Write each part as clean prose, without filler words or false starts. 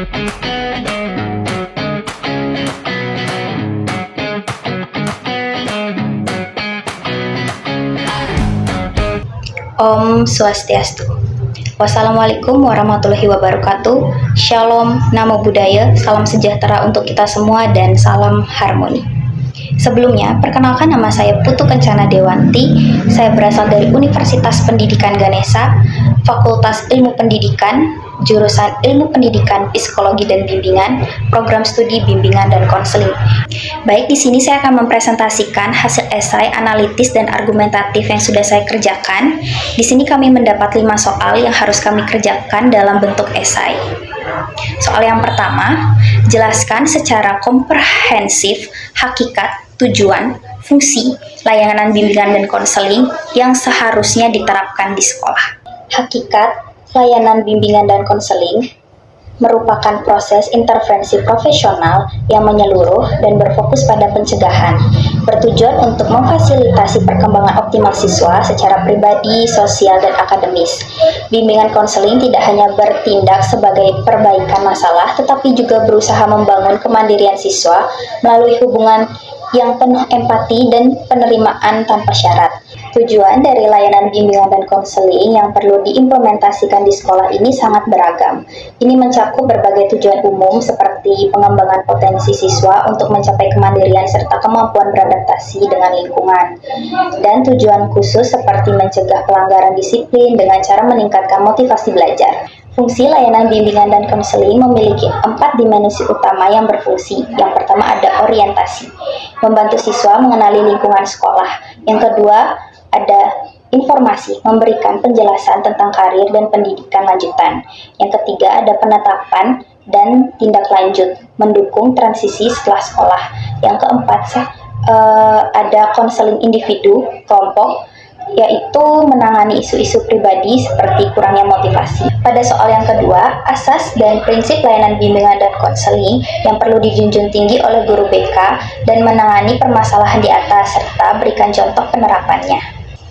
Om Swastiastu. Wassalamualaikum warahmatullahi wabarakatuh. Shalom, namo buddhaya, salam sejahtera untuk kita semua dan salam harmoni. Sebelumnya, perkenalkan nama saya Putu Kencana Dewanti. Saya berasal dari Universitas Pendidikan Ganesha, Fakultas Ilmu Pendidikan, jurusan Ilmu Pendidikan, Psikologi dan Bimbingan, program studi bimbingan dan konseling. Baik, di sini saya akan mempresentasikan hasil esai analitis dan argumentatif yang sudah saya kerjakan. Di sini kami mendapat 5 soal yang harus kami kerjakan dalam bentuk esai. Soal yang pertama, jelaskan secara komprehensif hakikat, tujuan, fungsi, layanan bimbingan dan konseling yang seharusnya diterapkan di sekolah. Hakikat layanan bimbingan dan konseling merupakan proses intervensi profesional yang menyeluruh dan berfokus pada pencegahan, bertujuan untuk memfasilitasi perkembangan optimal siswa secara pribadi, sosial, dan akademis. Bimbingan konseling tidak hanya bertindak sebagai perbaikan masalah, tetapi juga berusaha membangun kemandirian siswa melalui hubungan yang penuh empati dan penerimaan tanpa syarat. Tujuan dari layanan bimbingan dan konseling yang perlu diimplementasikan di sekolah ini sangat beragam. Ini mencakup berbagai tujuan umum seperti pengembangan potensi siswa untuk mencapai kemandirian serta kemampuan beradaptasi dengan lingkungan. Dan tujuan khusus seperti mencegah pelanggaran disiplin dengan cara meningkatkan motivasi belajar. Fungsi layanan bimbingan dan konseling memiliki 4 dimensi utama yang berfungsi. Yang pertama ada orientasi, membantu siswa mengenali lingkungan sekolah. Yang kedua ada informasi, memberikan penjelasan tentang karir dan pendidikan lanjutan. Yang ketiga ada penetapan dan tindak lanjut, mendukung transisi setelah sekolah. Yang keempat ada konseling individu, kelompok, yaitu menangani isu-isu pribadi seperti kurangnya motivasi. Pada soal yang kedua, asas dan prinsip layanan bimbingan dan konseling yang perlu dijunjung tinggi oleh guru BK dan menangani permasalahan di atas serta berikan contoh penerapannya.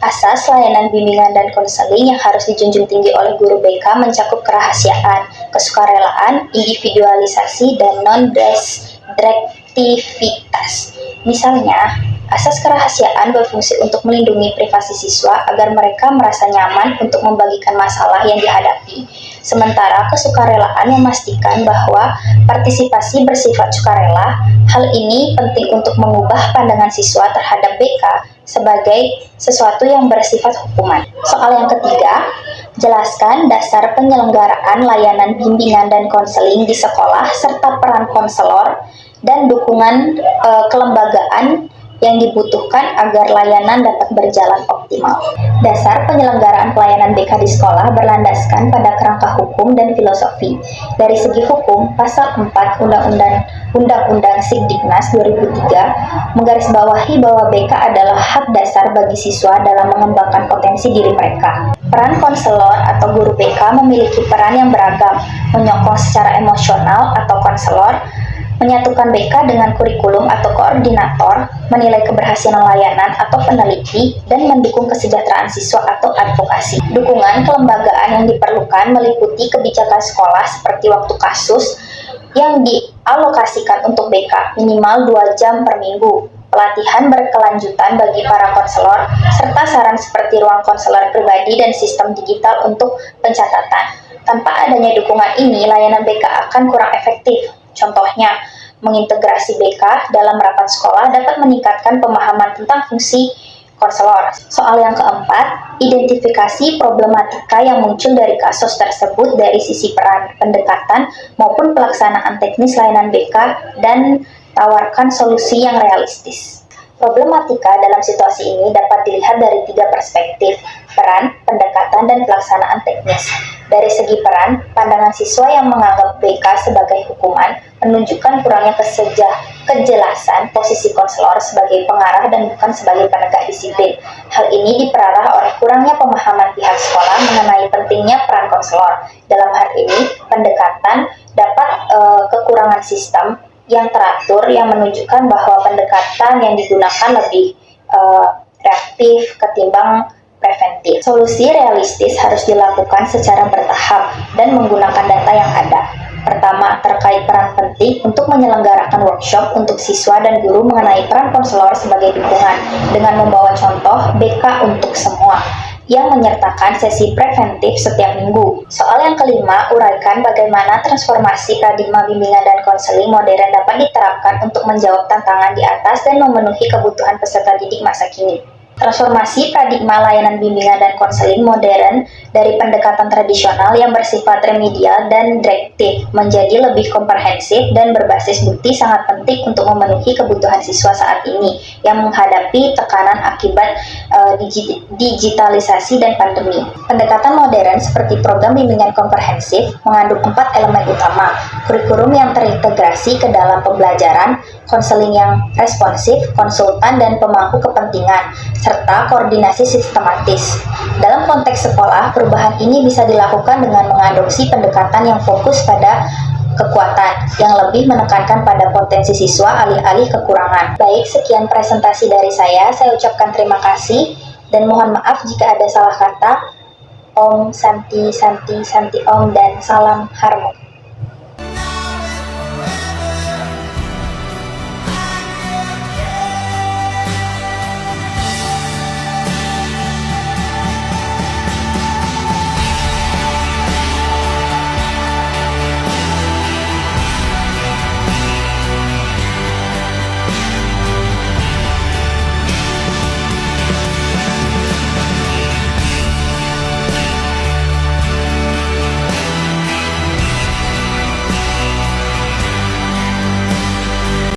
Asas layanan bimbingan dan konseling yang harus dijunjung tinggi oleh guru BK mencakup kerahasiaan, kesukarelaan, individualisasi, dan non-destruktivitas. Misalnya, asas kerahasiaan berfungsi untuk melindungi privasi siswa agar mereka merasa nyaman untuk membagikan masalah yang dihadapi. Sementara kesukarelaan memastikan bahwa partisipasi bersifat sukarela. Hal ini penting untuk mengubah pandangan siswa terhadap BK sebagai sesuatu yang bersifat hukuman. Soal yang ketiga, jelaskan dasar penyelenggaraan layanan bimbingan dan konseling di sekolah serta peran konselor dan dukungan kelembagaan yang dibutuhkan agar layanan dapat berjalan optimal. Dasar penyelenggaraan pelayanan BK di sekolah berlandaskan pada kerangka hukum dan filosofi. Dari segi hukum, Pasal 4 Undang-Undang Sidiknas 2003 menggarisbawahi bahwa BK adalah hak dasar bagi siswa dalam mengembangkan potensi diri mereka. Peran konselor atau guru BK memiliki peran yang beragam, menyokong secara emosional atau konselor, menyatukan BK dengan kurikulum atau koordinator, menilai keberhasilan layanan atau peneliti, dan mendukung kesejahteraan siswa atau advokasi. Dukungan kelembagaan yang diperlukan meliputi kebijakan sekolah seperti waktu kasus yang dialokasikan untuk BK minimal 2 jam per minggu, pelatihan berkelanjutan bagi para konselor, serta saran seperti ruang konselor pribadi dan sistem digital untuk pencatatan. Tanpa adanya dukungan ini, layanan BK akan kurang efektif. Contohnya, mengintegrasi BK dalam rapat sekolah dapat meningkatkan pemahaman tentang fungsi konselor. Soal yang keempat, identifikasi problematika yang muncul dari kasus tersebut dari sisi peran, pendekatan, maupun pelaksanaan teknis layanan BK dan tawarkan solusi yang realistis. Problematika dalam situasi ini dapat dilihat dari 3 perspektif, peran, pendekatan, dan pelaksanaan teknis. Dari segi peran, pandangan siswa yang menganggap BK sebagai hukuman menunjukkan kurangnya kejelasan posisi konselor sebagai pengarah dan bukan sebagai penegak disiplin. Hal ini diperarah oleh kurangnya pemahaman pihak sekolah mengenai pentingnya peran konselor. Dalam hal ini, pendekatan dapat kekurangan sistem yang teratur yang menunjukkan bahwa pendekatan yang digunakan lebih reaktif ketimbang preventif. Solusi realistis harus dilakukan secara bertahap dan menggunakan data yang ada. Pertama terkait peran penting untuk menyelenggarakan workshop untuk siswa dan guru mengenai peran konselor sebagai dukungan dengan membawa contoh BK untuk semua yang menyertakan sesi preventif setiap minggu. Soal yang kelima, uraikan bagaimana transformasi paradigma bimbingan dan konseling modern dapat diterapkan untuk menjawab tantangan di atas dan memenuhi kebutuhan peserta didik masa kini. Transformasi paradigma layanan bimbingan dan konseling modern dari pendekatan tradisional yang bersifat remedial dan direktif menjadi lebih komprehensif dan berbasis bukti sangat penting untuk memenuhi kebutuhan siswa saat ini yang menghadapi tekanan akibat digitalisasi dan pandemi. Pendekatan modern seperti program bimbingan komprehensif mengandung 4 elemen utama: kurikulum yang terintegrasi ke dalam pembelajaran, konseling yang responsif, konsultan dan pemangku kepentingan, serta koordinasi sistematis. Dalam konteks sekolah, perubahan ini bisa dilakukan dengan mengadopsi pendekatan yang fokus pada kekuatan, yang lebih menekankan pada potensi siswa alih-alih kekurangan. Baik, sekian presentasi dari saya ucapkan terima kasih dan mohon maaf jika ada salah kata. Om Santi Santi Santi Om dan salam harmoni.